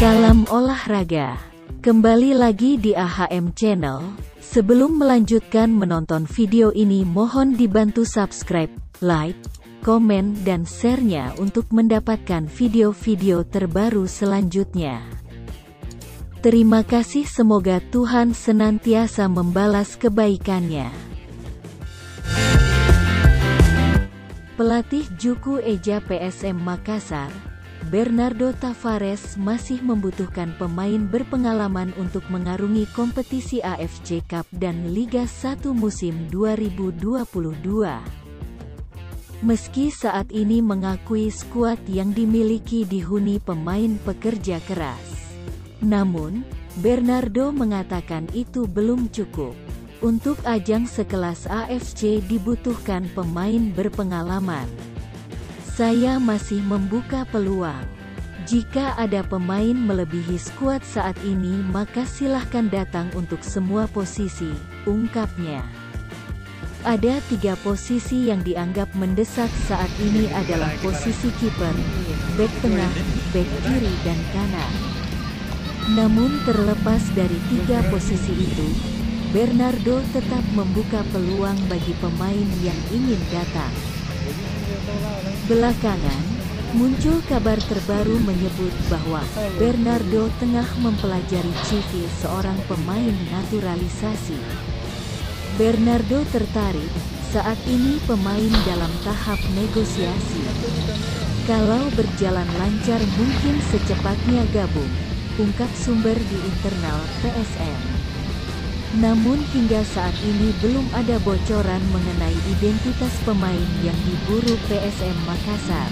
Salam olahraga. Kembali lagi di AHM Channel. Sebelum melanjutkan menonton video ini, mohon dibantu subscribe, like, komen, dan share-nya untuk mendapatkan video-video terbaru selanjutnya. Terima kasih, semoga Tuhan senantiasa membalas kebaikannya. Pelatih Juku Eja PSM Makassar, Bernardo Tavares masih membutuhkan pemain berpengalaman untuk mengarungi kompetisi AFC Cup dan Liga 1 musim 2022. Meski saat ini mengakui skuad yang dimiliki dihuni pemain pekerja keras, namun Bernardo mengatakan itu belum cukup. Untuk ajang sekelas AFC dibutuhkan pemain berpengalaman. Saya masih membuka peluang. Jika ada pemain melebihi skuad saat ini, maka silahkan datang untuk semua posisi, ungkapnya. Ada 3 posisi yang dianggap mendesak saat ini adalah posisi kiper, bek tengah, bek kiri dan kanan. Namun terlepas dari 3 posisi itu, Bernardo tetap membuka peluang bagi pemain yang ingin datang. Belakangan, muncul kabar terbaru menyebut bahwa Bernardo tengah mempelajari CV seorang pemain naturalisasi. Bernardo tertarik, saat ini pemain dalam tahap negosiasi. Kalau berjalan lancar mungkin secepatnya gabung, ungkap sumber di internal PSM. Namun hingga saat ini belum ada bocoran mengenai identitas pemain yang diburu PSM Makassar.